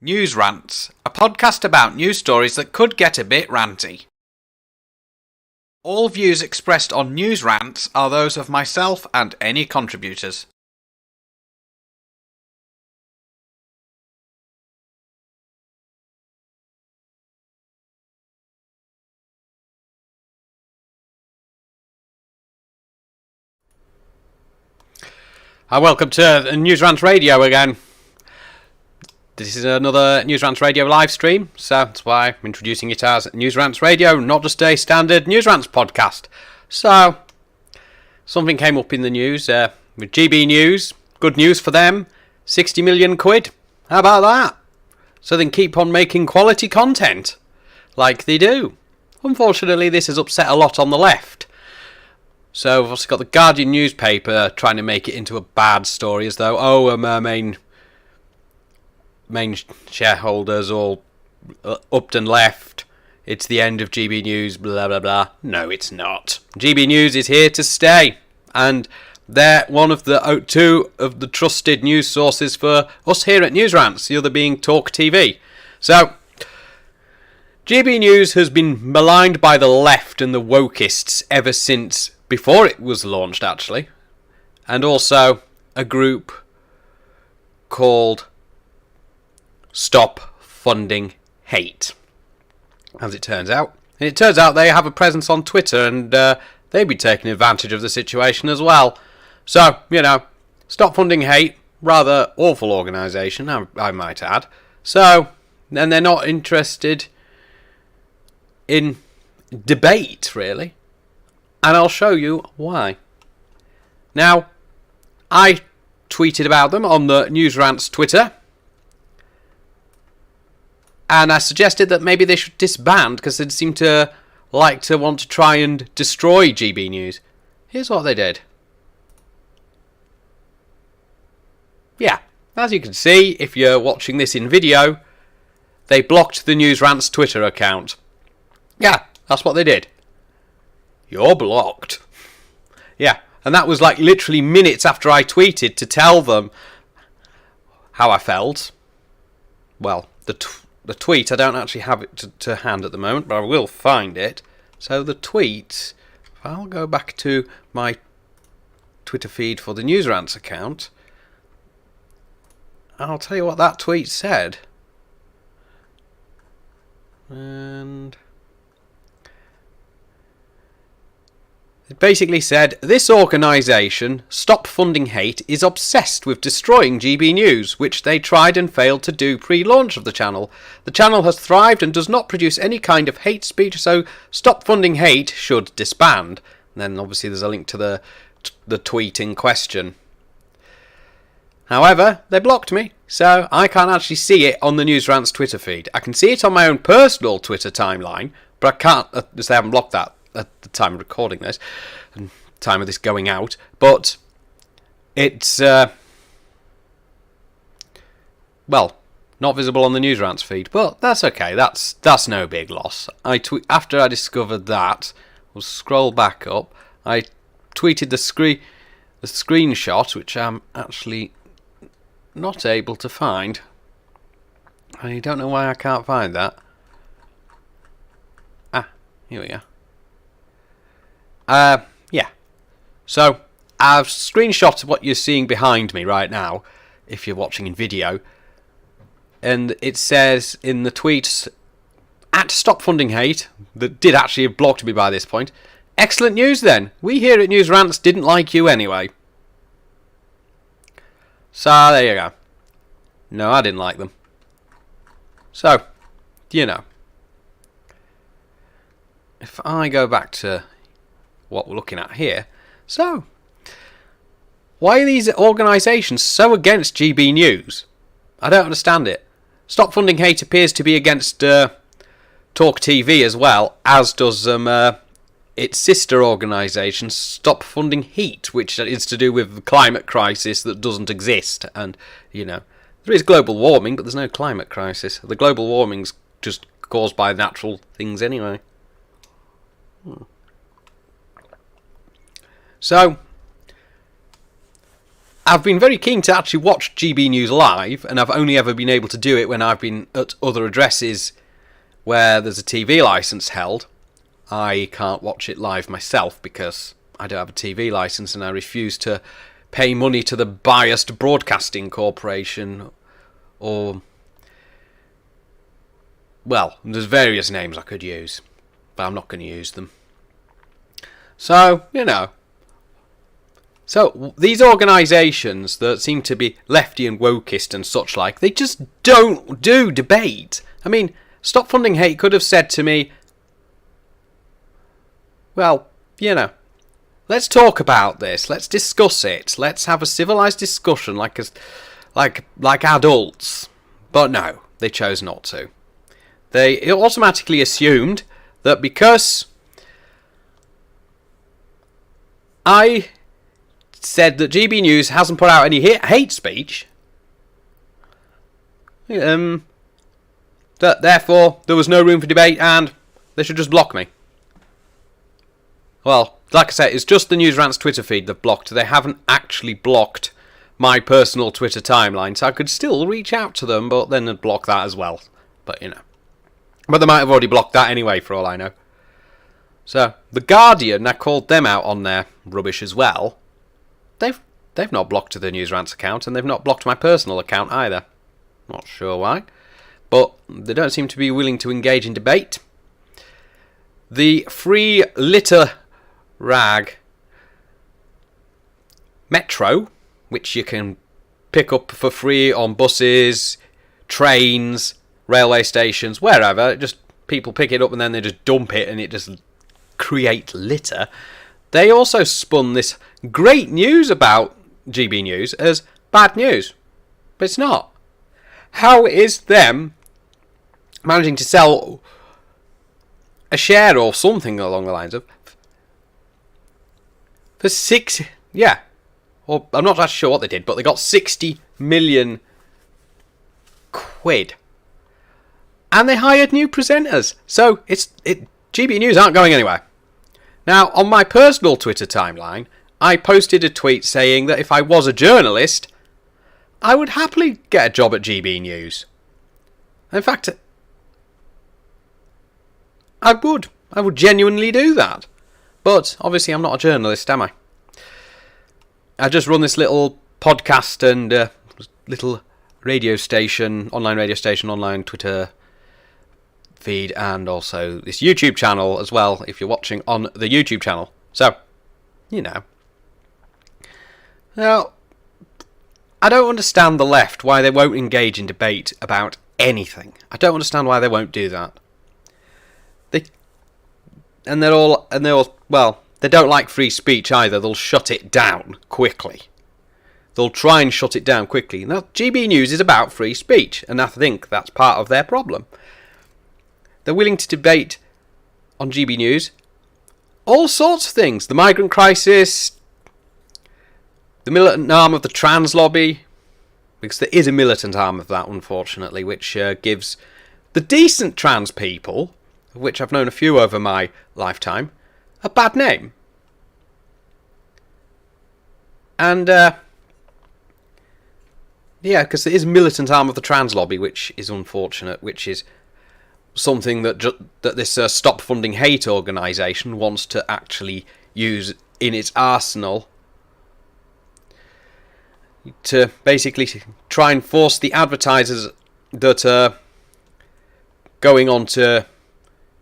News Rants, a podcast about news stories that could get a bit ranty. All views expressed on News Rants are those of myself and any contributors. Welcome to News Rants Radio again. This is another News Rants Radio live stream, so that's why I'm introducing it as News Rants Radio, not just a standard News Rants podcast. So, something came up in the news with GB News. Good news for them. 60 million quid. How about that? So they can keep on making quality content, like they do. Unfortunately, this has upset a lot on the left. So, we've also got the Guardian newspaper trying to make it into a bad story, as though, main shareholders all upped and left. It's the end of GB News, blah blah blah. No, it's not. GB News is here to stay, and they're one of the two of the trusted news sources for us here at News Rants, the other being TalkTV. So, GB News has been maligned by the left and the wokeists ever since before it was launched, actually, and also a group called Stop Funding Hate, as it turns out. And it turns out they have a presence on Twitter, and they'd be taking advantage of the situation as well. So, Stop Funding Hate, rather awful organisation, I might add. So, and they're not interested in debate, really. And I'll show you why. Now, I tweeted about them on the News Rants Twitter, and I suggested that maybe they should disband because they seem to want to try and destroy GB News. Here's what they did. Yeah, as you can see, if you're watching this in video, they blocked the News Rants Twitter account. Yeah, that's what they did. You're blocked. Yeah, and that was like literally minutes after I tweeted to tell them how I felt. Well, the tweet, I don't actually have it to hand at the moment, but I will find it. So the tweet, I'll go back to my Twitter feed for the News Rants account. I'll tell you what that tweet said. And it basically said, this organisation, Stop Funding Hate, is obsessed with destroying GB News, which they tried and failed to do pre-launch of the channel. The channel has thrived and does not produce any kind of hate speech, so Stop Funding Hate should disband. And then obviously there's a link to the tweet in question. However, they blocked me, so I can't actually see it on the News Rants Twitter feed. I can see it on my own personal Twitter timeline, but I can't, because they haven't blocked that at the time of recording this, and time of this going out, but it's not visible on the News Rants feed, but that's okay. That's no big loss. After I discovered that, we'll scroll back up. I tweeted the screenshot, which I'm actually not able to find. I don't know why I can't find that. Here we go. Yeah. So, I've screenshotted what you're seeing behind me right now, if you're watching in video. And it says in the tweets, at Stop Funding Hate, that did actually have blocked me by this point, excellent news then. We here at News Rants didn't like you anyway. So, there you go. No, I didn't like them. So, if I go back to what we're looking at here. So, why are these organisations so against GB News? I don't understand it. Stop Funding Hate appears to be against TalkTV as well, as does its sister organisation, Stop Funding Heat, which is to do with the climate crisis that doesn't exist. And, there is global warming, but there's no climate crisis. The global warming's just caused by natural things anyway. So, I've been very keen to actually watch GB News live, and I've only ever been able to do it when I've been at other addresses where there's a TV licence held. I can't watch it live myself because I don't have a TV licence and I refuse to pay money to the biased broadcasting corporation, or, well, there's various names I could use, but I'm not going to use them. So, So, these organisations that seem to be lefty and wokeist and such like, they just don't do debate. I mean, Stop Funding Hate could have said to me, well, let's talk about this, let's discuss it, let's have a civilised discussion like adults. But no, they chose not to. They automatically assumed that because I said that GB News hasn't put out any hate speech, that therefore there was no room for debate and they should just block me. Well, like I said, it's just the News Rants Twitter feed they've blocked. They haven't actually blocked my personal Twitter timeline, so I could still reach out to them, but then they'd block that as well. But but they might have already blocked that anyway, for all I know. So, The Guardian, I called them out on their rubbish as well. They've not blocked the News Rants account, and they've not blocked my personal account either. Not sure why. But they don't seem to be willing to engage in debate. The free litter rag Metro, which you can pick up for free on buses, trains, railway stations, wherever. Just people pick it up and then they just dump it and it just creates litter. They also spun this great news about GB News as bad news. But it's not. How is them managing to sell a share or something along the lines of for I'm not actually sure what they did, but they got 60 million quid. And they hired new presenters. So GB News aren't going anywhere. Now, on my personal Twitter timeline, I posted a tweet saying that if I was a journalist, I would happily get a job at GB News. In fact, I would. I would genuinely do that. But, obviously, I'm not a journalist, am I? I just run this little podcast and little radio station, online Twitter feed, and also this YouTube channel as well, if you're watching on the YouTube channel. So, Now, I don't understand the left, why they won't engage in debate about anything. I don't understand why they won't do that. They don't like free speech either. They'll shut it down quickly. They'll try and shut it down quickly. Now, GB News is about free speech, and I think that's part of their problem. They're willing to debate on GB News all sorts of things. The migrant crisis, the militant arm of the trans lobby, because there is a militant arm of that, unfortunately, which gives the decent trans people, of which I've known a few over my lifetime, a bad name. And, because there is a militant arm of the trans lobby, which is unfortunate, which is something that this Stop Funding Hate organisation wants to actually use in its arsenal to basically try and force the advertisers that are going on to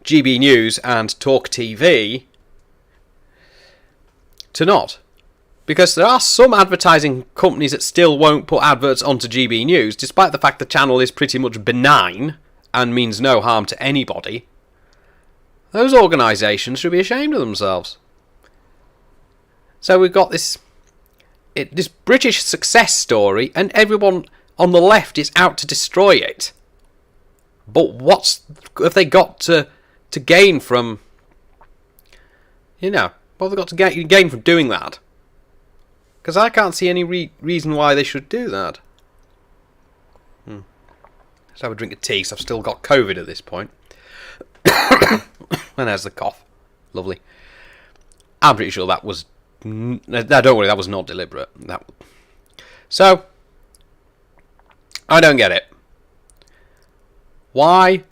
GB News and TalkTV to not. Because there are some advertising companies that still won't put adverts onto GB News, despite the fact the channel is pretty much benign and means no harm to anybody. Those organisations should be ashamed of themselves. So we've got this British success story, and everyone on the left is out to destroy it. But what have they got to gain from, what have they got to gain from doing that? Because I can't see any reason why they should do that. Let's have a drink of tea, so I've still got COVID at this point. And there's the cough. Lovely. I'm pretty sure that was... No, don't worry, that was not deliberate. So, I don't get it. Why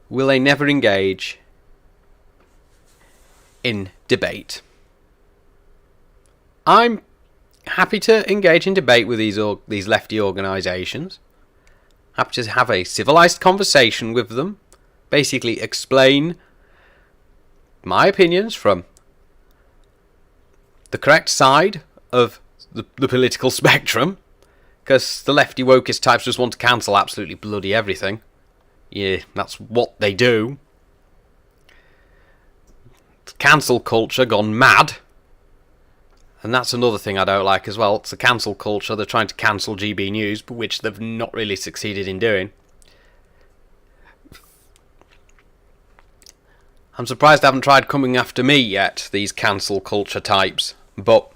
will they never engage in debate? I'm happy to engage in debate with these lefty organisations. Happy to have a civilised conversation with them. Basically explain my opinions from the correct side of the political spectrum. Because the lefty wokist types just want to cancel absolutely bloody everything. Yeah, that's what they do. It's cancel culture gone mad. And that's another thing I don't like as well. It's the cancel culture. They're trying to cancel GB News, but which they've not really succeeded in doing. I'm surprised they haven't tried coming after me yet, these cancel culture types. But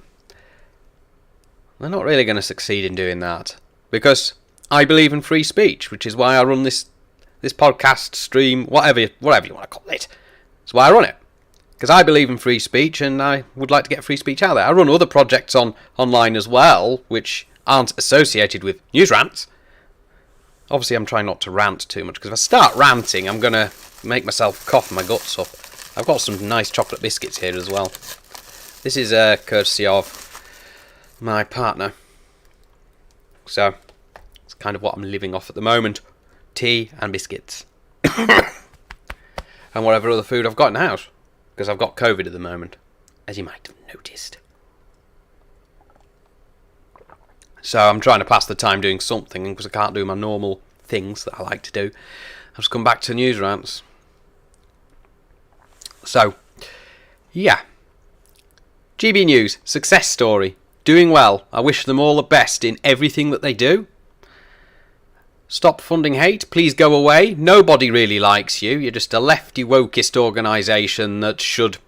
they're not really going to succeed in doing that. Because I believe in free speech, which is why I run this podcast, stream, whatever you want to call it. That's why I run it. Because I believe in free speech and I would like to get free speech out there. I run other projects online as well, which aren't associated with news rants. Obviously, I'm trying not to rant too much, because if I start ranting, I'm going to make myself cough my guts up. I've got some nice chocolate biscuits here as well. This is courtesy of my partner. So, it's kind of what I'm living off at the moment. Tea and biscuits. And whatever other food I've got in the house. Because I've got COVID at the moment, as you might have noticed. So I'm trying to pass the time doing something, because I can't do my normal things that I like to do. I've just come back to news rants. So, yeah. GB News, success story. Doing well. I wish them all the best in everything that they do. Stop funding hate. Please go away. Nobody really likes you. You're just a lefty wokist organisation that should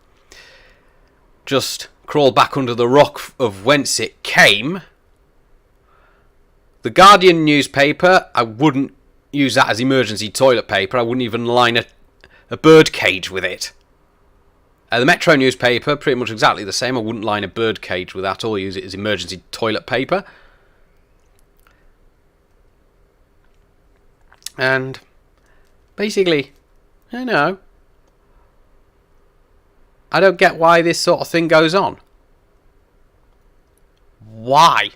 just crawl back under the rock of whence it came. The Guardian newspaper, I wouldn't use that as emergency toilet paper. I wouldn't even line a bird cage with it. The Metro newspaper, pretty much exactly the same. I wouldn't line a bird cage with that or use it as emergency toilet paper. And basically, I don't get why this sort of thing goes on. Why?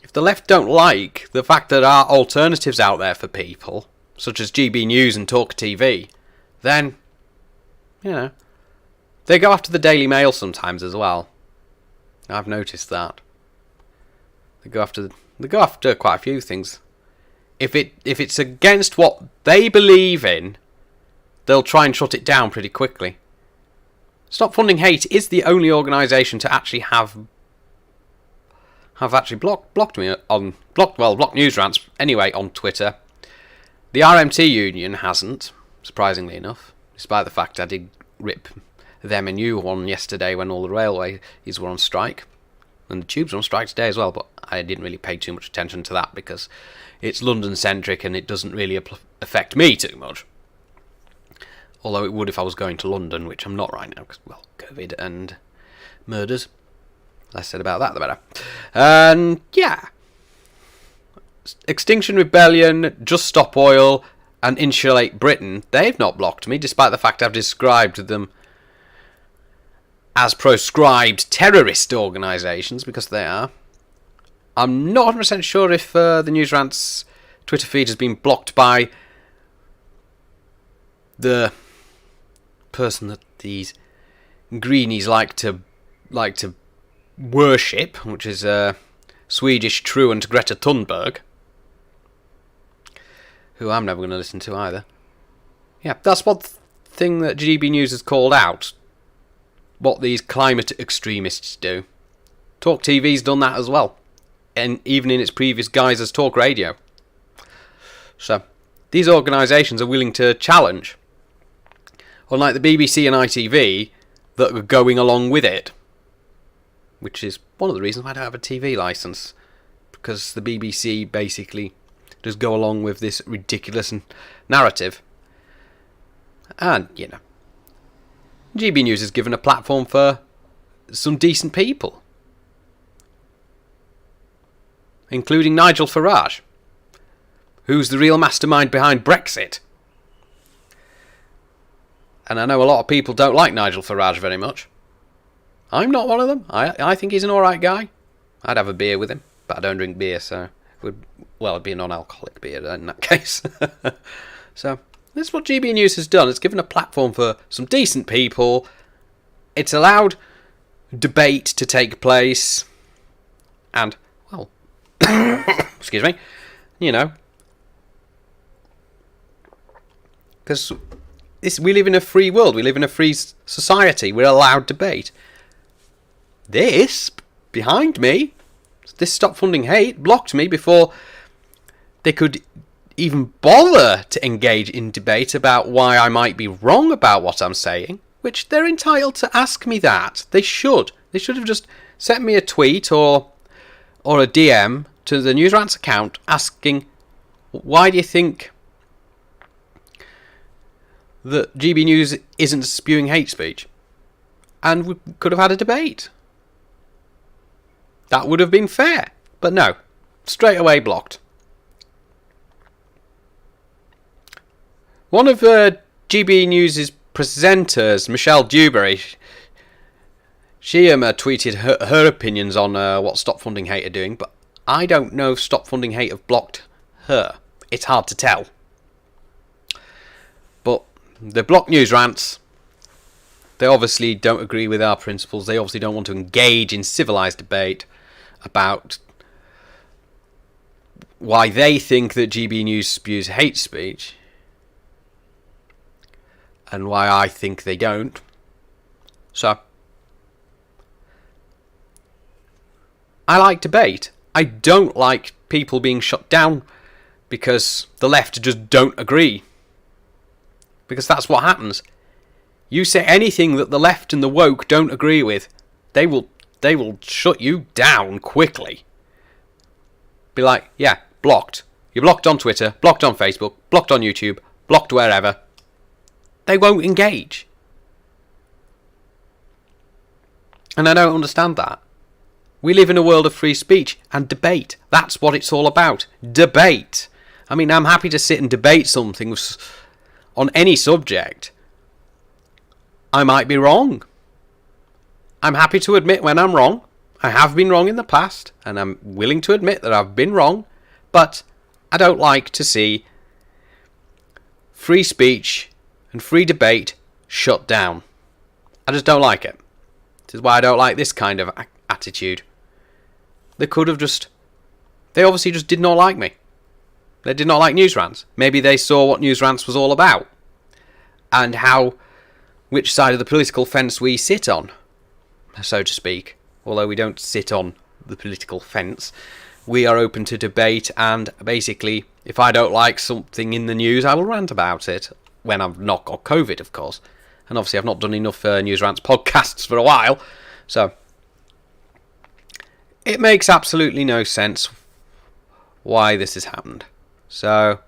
If the left don't like the fact that there are alternatives out there for people, such as GB News and TalkTV, then, they go after the Daily Mail sometimes as well. I've noticed that. They go after quite a few things. If it's against what they believe in, they'll try and shut it down pretty quickly. Stop Funding Hate is the only organisation to actually have actually blocked me on blocked news rants anyway on Twitter. The RMT union hasn't, surprisingly enough, despite the fact I did rip them a new one yesterday when all the railways were on strike. And the tubes are on strike today as well, but I didn't really pay too much attention to that because it's London-centric and it doesn't really affect me too much. Although it would if I was going to London, which I'm not right now, because, well, COVID and murders. Less said about that, the better. And, yeah. Extinction Rebellion, Just Stop Oil, and Insulate Britain, they've not blocked me, despite the fact I've described them as proscribed terrorist organisations, because they are. I'm not 100% sure if the News Rants Twitter feed has been blocked by the person that these greenies like to worship, which is Swedish truant Greta Thunberg, who I'm never going to listen to either. Yeah, that's one thing that GB News has called out. What these climate extremists do. Talk TV's done that as well, and even in its previous guise as Talk Radio. So these organisations are willing to challenge, unlike the BBC and ITV that are going along with it, which is one of the reasons why I don't have a TV licence, because the BBC basically just go along with this ridiculous narrative. And GB News is given a platform for some decent people. including Nigel Farage, who's the real mastermind behind Brexit. And I know a lot of people don't like Nigel Farage very much. I'm not one of them. I think he's an alright guy. I'd have a beer with him, but I don't drink beer, so it'd be a non-alcoholic beer in that case. So, this is what GB News has done. It's given a platform for some decent people. It's allowed debate to take place. And, well, excuse me, because we live in a free world. We live in a free society. We're allowed debate. This, behind me, this Stop Funding Hate, blocked me before they could even bother to engage in debate about why I might be wrong about what I'm saying, which they're entitled to ask me that. They should. They should have just sent me a tweet or a DM to the News Rants account asking, why do you think that GB News isn't spewing hate speech? And we could have had a debate. That would have been fair. But no, straight away blocked. One of GB News' presenters, Michelle Dewberry, she tweeted her opinions on what Stop Funding Hate are doing, but I don't know if Stop Funding Hate have blocked her. It's hard to tell. But they block News Rants. They obviously don't agree with our principles. They obviously don't want to engage in civilised debate about why they think that GB News spews hate speech and why I think they don't. So, I like debate. I don't like people being shut down because the left just don't agree. Because that's what happens. You say anything that the left and the woke don't agree with, they will shut you down quickly. Be like, yeah, blocked. You're blocked on Twitter, blocked on Facebook, blocked on YouTube, blocked wherever. They won't engage. And I don't understand that. We live in a world of free speech and debate. That's what it's all about. Debate. I mean, I'm happy to sit and debate something on any subject. I might be wrong. I'm happy to admit when I'm wrong. I have been wrong in the past, and I'm willing to admit that I've been wrong, but I don't like to see free speech and free debate shut down. I just don't like it. This is why I don't like this kind of attitude. They obviously just did not like me. They did not like News Rants. Maybe they saw what News Rants was all about, and which side of the political fence we sit on, so to speak. Although we don't sit on the political fence, we are open to debate, and basically, if I don't like something in the news, I will rant about it. When I've not got COVID, of course. And obviously I've not done enough News Rants podcasts for a while, so it makes absolutely no sense why this has happened. So,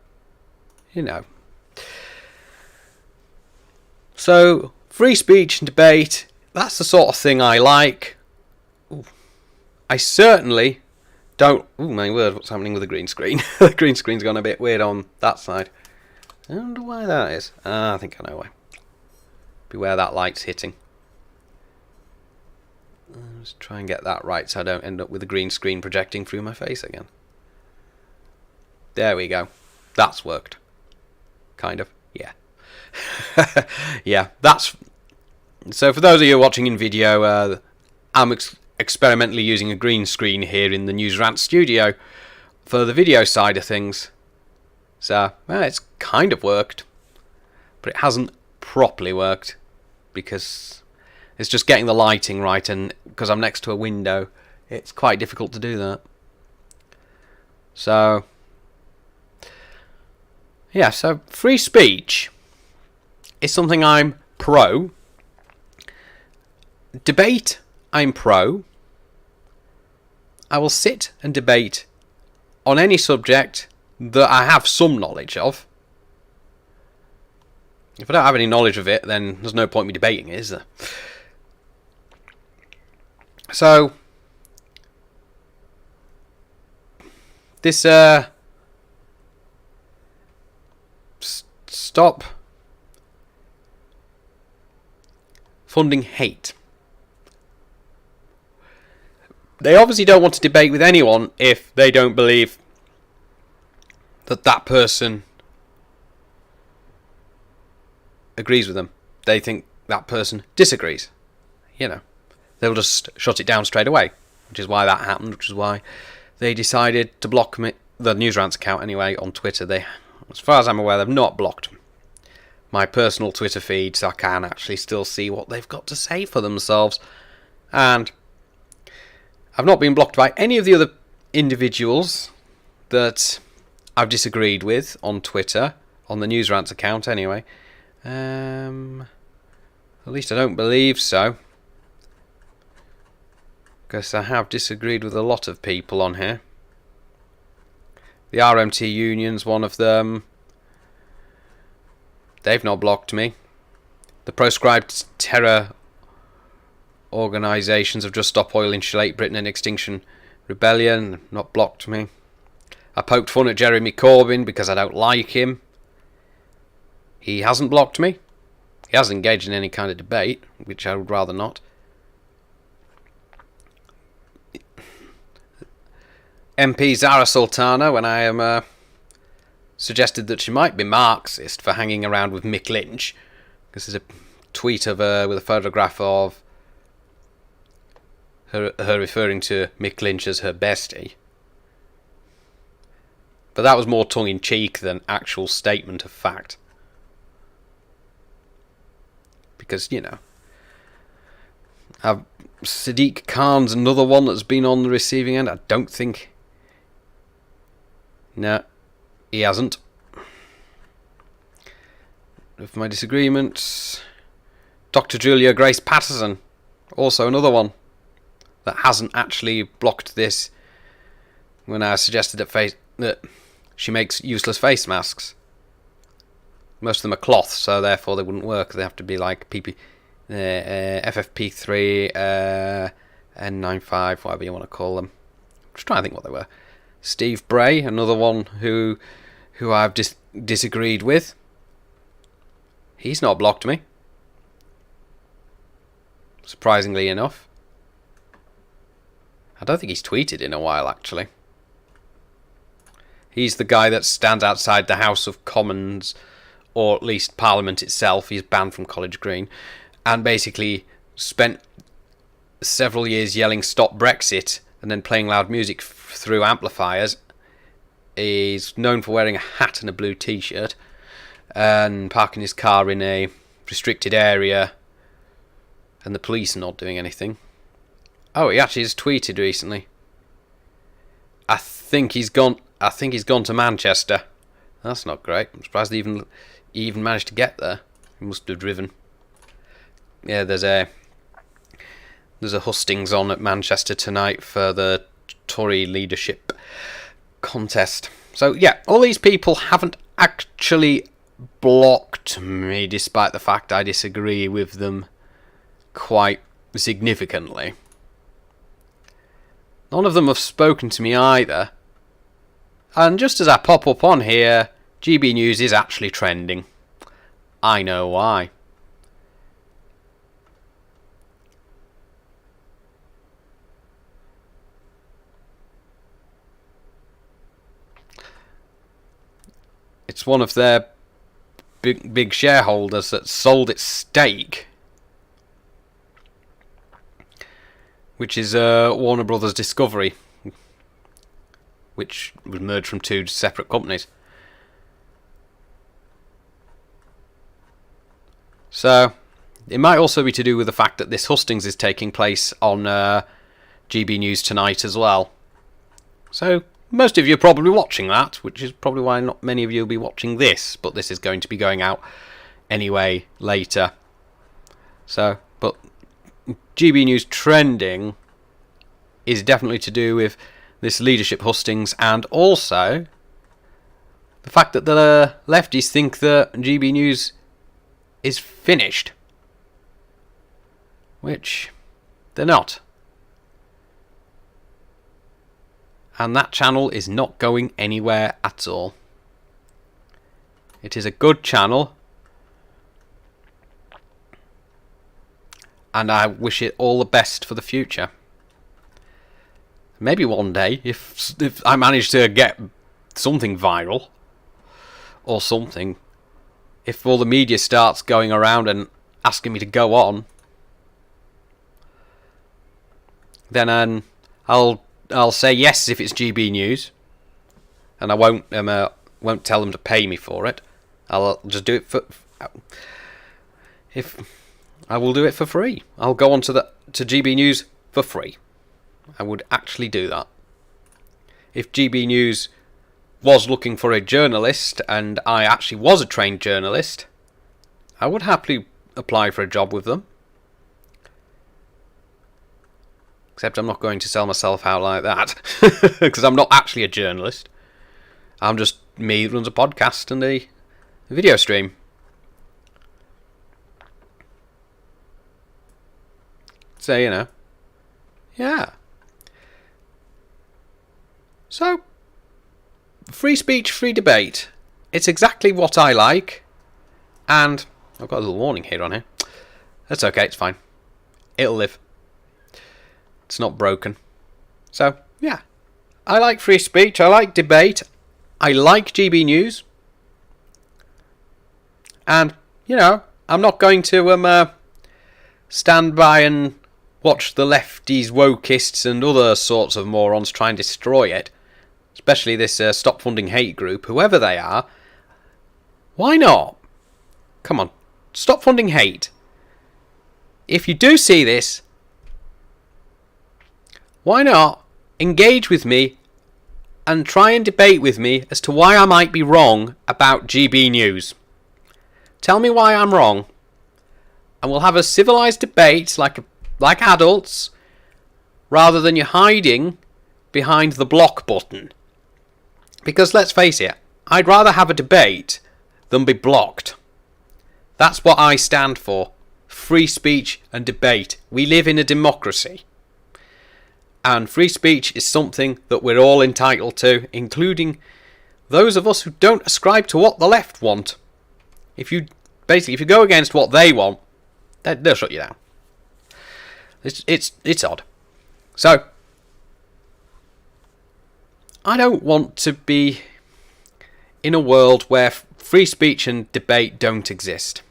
So, free speech and debate, that's the sort of thing I like. Ooh. I certainly don't... Oh my word, what's happening with the green screen? The green screen's gone a bit weird on that side. I wonder why that is. I think I know why. Beware that light's hitting. Let's try and get that right so I don't end up with the green screen projecting through my face again. There we go. That's worked. Kind of. Yeah. Yeah, that's... So for those of you watching in video, I'm experimentally using a green screen here in the News Rant studio for the video side of things. So, well, it's kind of worked, but it hasn't properly worked because it's just getting the lighting right, and because I'm next to a window, it's quite difficult to do that. So, yeah, so free speech is something I'm pro. Debate, I'm pro. I will sit and debate on any subject that I have some knowledge of. If I don't have any knowledge of it, then there's no point in me debating it, is there? So, this stop funding hate. They obviously don't want to debate with anyone if they don't believe that that person agrees with them. They think that person disagrees. You know, they'll just shut it down straight away, which is why that happened, which is why they decided to block me, the News Rants account anyway, on Twitter. They, as far as I'm aware, they've not blocked my personal Twitter feed, so I can actually still see what they've got to say for themselves. And I've not been blocked by any of the other individuals that I've disagreed with on Twitter, on the News Rants account anyway. At least I don't believe so, because I have disagreed with a lot of people on here. The RMT Union's one of them. They've not blocked me. The proscribed terror organisations of Just Stop Oil, Insulate Britain and Extinction Rebellion not blocked me. I poked fun at Jeremy Corbyn because I don't like him. He hasn't blocked me. He hasn't engaged in any kind of debate, which I would rather not. MP Zara Sultana, when I am suggested that she might be Marxist for hanging around with Mick Lynch, because there's a tweet of her with a photograph of her referring to Mick Lynch as her bestie. But that was more tongue-in-cheek than actual statement of fact. Because, you know, Sadiq Khan's another one that's been on the receiving end. I don't think... No, he hasn't. Of my disagreements, Dr. Julia Grace Patterson, also another one that hasn't actually blocked this when I suggested that she makes useless face masks. Most of them are cloth, so therefore they wouldn't work. They have to be like FFP3, N95, whatever you want to call them. I'm just trying to think what they were. Steve Bray, another one who I've disagreed with. He's not blocked me, surprisingly enough. I don't think he's tweeted in a while, actually. He's the guy that stands outside the House of Commons, or at least Parliament itself. He's banned from College Green, and basically spent several years yelling "Stop Brexit" and then playing loud music through amplifiers. He's known for wearing a hat and a blue t-shirt and parking his car in a restricted area, and the police are not doing anything. Oh, he actually has tweeted recently. I think he's gone to Manchester. That's not great. I'm surprised he even managed to get there. He must have driven. Yeah, there's a hustings on at Manchester tonight for the Tory leadership contest. So yeah, all these people haven't actually blocked me, despite the fact I disagree with them quite significantly. None of them have spoken to me either. And just as I pop up on here, GB News is actually trending. I know why. It's one of their big shareholders that sold its stake, which is Warner Brothers Discovery, which was merged from two separate companies. So it might also be to do with the fact that this hustings is taking place on GB News tonight as well. So most of you are probably watching that, which is probably why not many of you will be watching this, but this is going to be going out anyway later. So, but GB News trending is definitely to do with this leadership hustings, and also the fact that the lefties think that GB News is finished, which they're not. And that channel is not going anywhere at all. It is a good channel. And I wish it all the best for the future. Maybe one day, if I manage to get something viral, or something, if all the media starts going around and asking me to go on, then I'll say yes if it's GB News, and I won't tell them to pay me for it. I'll just do it I will do it for free. I'll go on to GB News for free. I would actually do that. If GB News was looking for a journalist, and I actually was a trained journalist, I would happily apply for a job with them. Except I'm not going to sell myself out like that. Because I'm not actually a journalist. I'm just me that runs a podcast and a video stream. So, you know. Yeah. So, free speech, free debate. It's exactly what I like. And I've got a little warning here on here. That's okay, it's fine. It'll live. It's not broken. So, yeah. I like free speech. I like debate. I like GB News. And, you know, I'm not going to stand by and watch the lefties, wokists and other sorts of morons try and destroy it. Especially this Stop Funding Hate group, whoever they are. Why not? Come on. Stop funding hate. If you do see this, why not engage with me and try and debate with me as to why I might be wrong about GB News. Tell me why I'm wrong, and we'll have a civilised debate like adults, rather than you hiding behind the block button. Because let's face it, I'd rather have a debate than be blocked. That's what I stand for. Free speech and debate. We live in a democracy. And free speech is something that we're all entitled to, including those of us who don't ascribe to what the left want. If you go against what they want, they'll shut you down. It's odd. So, I don't want to be in a world where free speech and debate don't exist,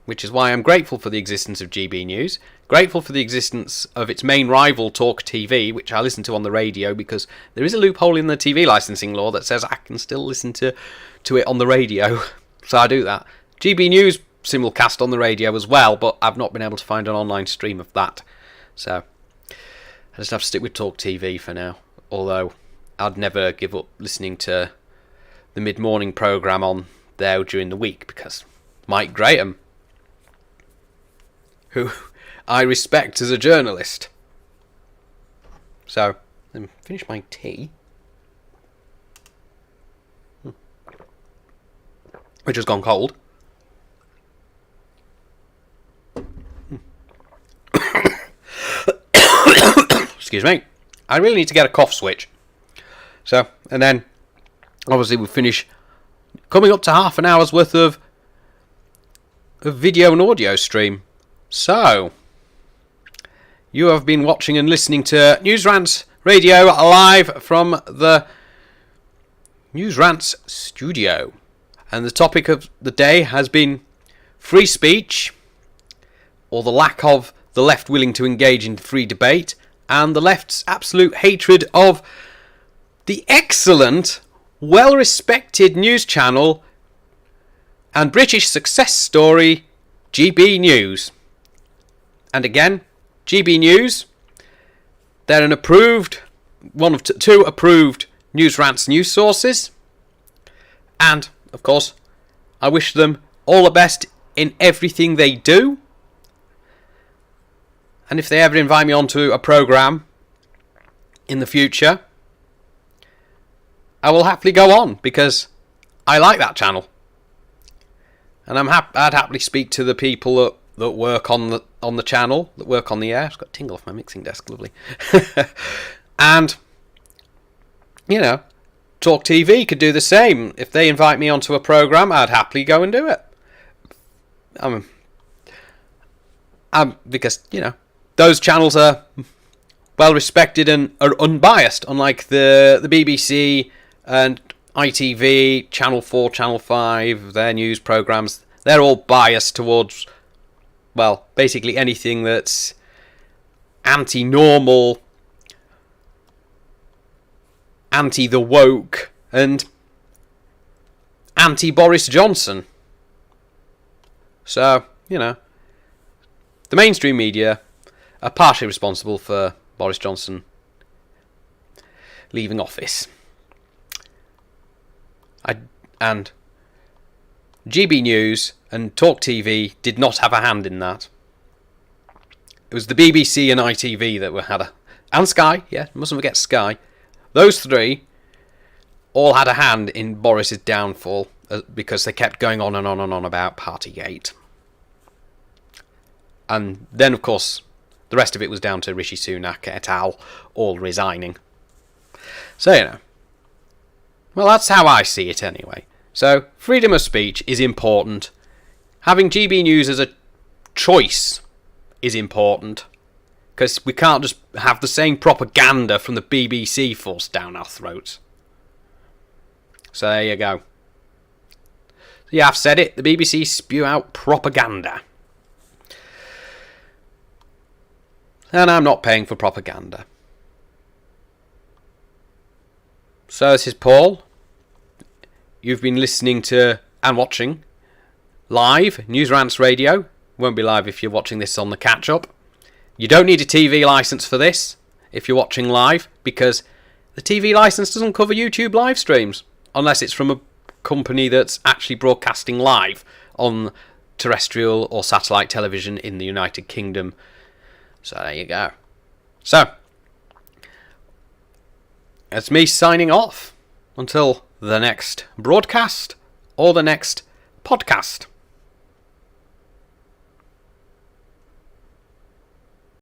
which is why I'm grateful for the existence of GB News, grateful for the existence of its main rival TalkTV, which I listen to on the radio because there is a loophole in the TV licensing law that says I can still listen to it on the radio, so I do that. GB News simulcast on the radio as well, but I've not been able to find an online stream of that, so I just have to stick with TalkTV for now, although I'd never give up listening to the mid-morning programme on there during the week, because Mike Graham, who I respect as a journalist. So, let me finish my tea, which has gone cold. Excuse me. I really need to get a cough switch. So, and then obviously we finish coming up to half an hour's worth of video and audio stream. So, you have been watching and listening to News Rants Radio live from the News Rants studio. And the topic of the day has been free speech, or the lack of the left willing to engage in free debate, and the left's absolute hatred of the excellent, well-respected news channel and British success story, GB News. And again, GB News, they're an approved, one of two approved News Rants news sources. And, of course, I wish them all the best in everything they do. And if they ever invite me onto a programme in the future, I will happily go on, because I like that channel. And I'd happily speak to the people that work on the channel, that work on the air. I've got a tingle off my mixing desk, lovely. And TalkTV could do the same. If they invite me onto a programme, I'd happily go and do it. Because, those channels are well respected and are unbiased, unlike the BBC and ITV, Channel 4, Channel 5, their news programmes. They're all biased towards, well, basically anything that's anti-normal, anti-the woke, and anti-Boris Johnson. So, the mainstream media are partially responsible for Boris Johnson leaving office. And GB News and TalkTV did not have a hand in that. It was the BBC and ITV that and Sky, mustn't forget Sky. Those three all had a hand in Boris's downfall because they kept going on and on and on about Partygate. And then, of course, the rest of it was down to Rishi Sunak et al. All resigning. So, well, that's how I see it anyway. So, freedom of speech is important. Having GB News as a choice is important. Because we can't just have the same propaganda from the BBC forced down our throats. So, there you go. Yeah, I've said it. The BBC spew out propaganda. And I'm not paying for propaganda. So this is Paul. You've been listening to and watching live News Rants Radio. Won't be live if you're watching this on the catch-up. You don't need a TV licence for this if you're watching live, because the TV licence doesn't cover YouTube live streams unless it's from a company that's actually broadcasting live on terrestrial or satellite television in the United Kingdom. So there you go. So, it's me signing off until the next broadcast or the next podcast.